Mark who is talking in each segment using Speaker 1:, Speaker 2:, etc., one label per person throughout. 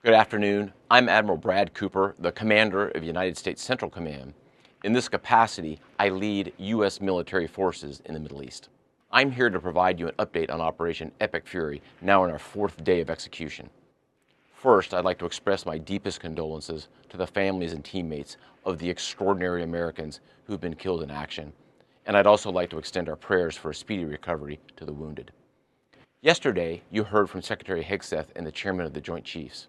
Speaker 1: Good afternoon. I'm Admiral Brad Cooper, the Commander of United States Central Command. In this capacity, I lead U.S. military forces in the Middle East. I'm here to provide you an update on Operation Epic Fury, now in our fourth day of execution. First, I'd like to express my deepest condolences to the families and teammates of the extraordinary Americans who've been killed in action, and I'd also like to extend our prayers for a speedy recovery to the wounded. Yesterday, you heard from Secretary Hegseth and the Chairman of the Joint Chiefs.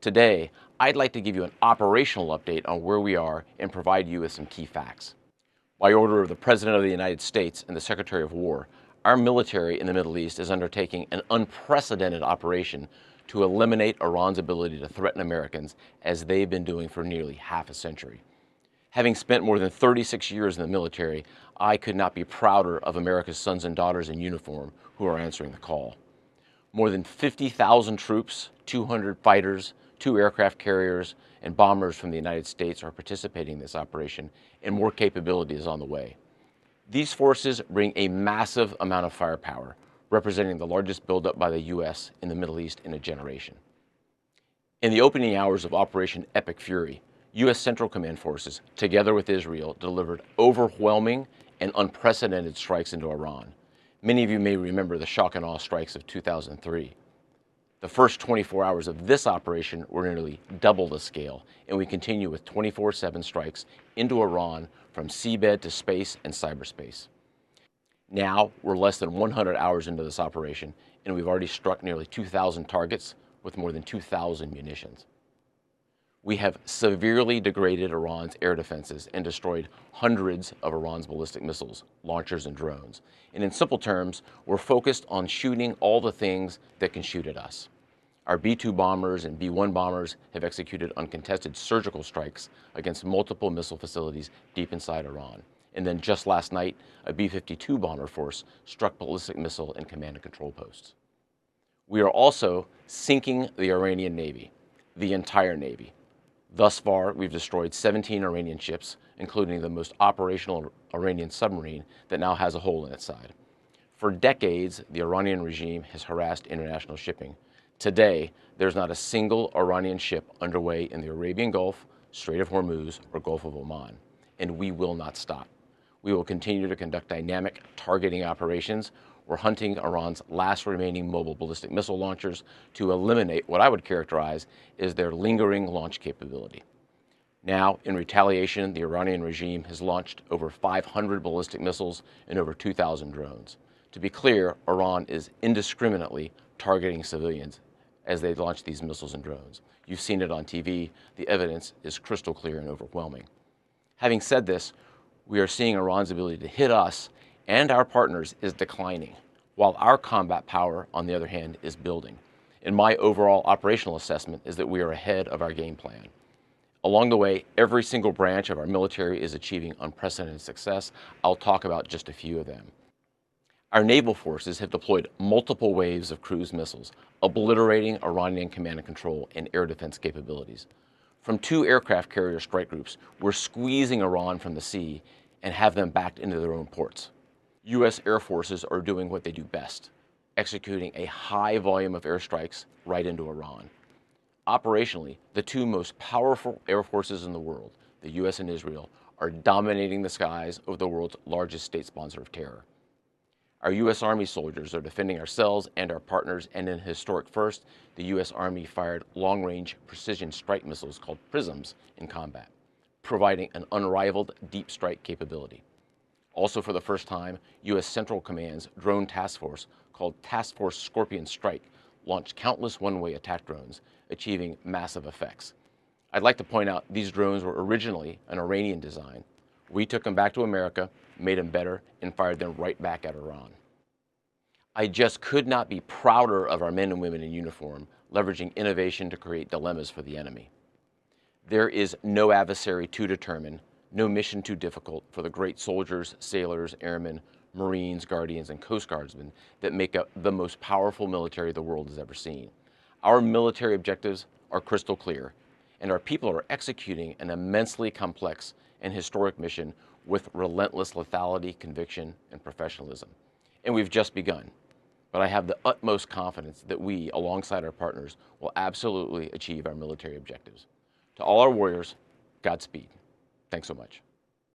Speaker 1: Today, I'd like to give you an operational update on where we are and provide you with some key facts. By order of the President of the United States and the Secretary of War, our military in the Middle East is undertaking an unprecedented operation to eliminate Iran's ability to threaten Americans, as they've been doing for nearly half a century. Having spent more than 36 years in the military, I could not be prouder of America's sons and daughters in uniform who are answering the call. More than 50,000 troops, 200 fighters, 2 aircraft carriers, and bombers from the United States are participating in this operation, and more capability is on the way. These forces bring a massive amount of firepower, representing the largest buildup by the U.S. in the Middle East in a generation. In the opening hours of Operation Epic Fury, U.S. Central Command forces, together with Israel, delivered overwhelming and unprecedented strikes into Iran. Many of you may remember the shock and awe strikes of 2003. The first 24 hours of this operation were nearly double the scale, and we continue with 24/7 strikes into Iran from seabed to space and cyberspace. Now, we're less than 100 hours into this operation, and we've already struck nearly 2,000 targets with more than 2,000 munitions. We have severely degraded Iran's air defenses and destroyed hundreds of Iran's ballistic missiles, launchers, and drones. And in simple terms, we're focused on shooting all the things that can shoot at us. Our B-2 bombers and B-1 bombers have executed uncontested surgical strikes against multiple missile facilities deep inside Iran. And then just last night, a B-52 bomber force struck ballistic missile and command and control posts. We are also sinking the Iranian Navy, the entire Navy. Thus far, we've destroyed 17 Iranian ships, including the most operational Iranian submarine that now has a hole in its side. For decades, the Iranian regime has harassed international shipping. Today, there's not a single Iranian ship underway in the Arabian Gulf, Strait of Hormuz, or Gulf of Oman, and we will not stop. We will continue to conduct dynamic targeting operations. We're hunting Iran's last remaining mobile ballistic missile launchers to eliminate what I would characterize as their lingering launch capability. Now, in retaliation, the Iranian regime has launched over 500 ballistic missiles and over 2,000 drones. To be clear, Iran is indiscriminately targeting civilians as they launch these missiles and drones. You've seen it on TV. The evidence is crystal clear and overwhelming. Having said this, we are seeing Iran's ability to hit us and our partners is declining, while our combat power, on the other hand, is building. And my overall operational assessment is that we are ahead of our game plan. Along the way, every single branch of our military is achieving unprecedented success. I'll talk about just a few of them. Our naval forces have deployed multiple waves of cruise missiles, obliterating Iranian command and control and air defense capabilities. From 2 aircraft carrier strike groups, we're squeezing Iran from the sea and have them backed into their own ports. U.S. air forces are doing what they do best, executing a high volume of airstrikes right into Iran. Operationally, the 2 most powerful air forces in the world, the U.S. and Israel, are dominating the skies of the world's largest state sponsor of terror. Our U.S. Army soldiers are defending ourselves and our partners, and in a historic first, the U.S. Army fired long-range precision strike missiles called PRISMs in combat, providing an unrivaled deep strike capability. Also, for the first time, U.S. Central Command's drone task force, called Task Force Scorpion Strike, launched countless one-way attack drones, achieving massive effects. I'd like to point out these drones were originally an Iranian design. We took them back to America, made them better, and fired them right back at Iran. I just could not be prouder of our men and women in uniform, leveraging innovation to create dilemmas for the enemy. There is no adversary too determined, no mission too difficult for the great soldiers, sailors, airmen, Marines, Guardians, and Coast Guardsmen that make up the most powerful military the world has ever seen. Our military objectives are crystal clear, and our people are executing an immensely complex and historic mission with relentless lethality, conviction, and professionalism. And we've just begun. but I have the utmost confidence that we, alongside our partners, will absolutely achieve our military objectives. To all our warriors, Godspeed. Thanks so much.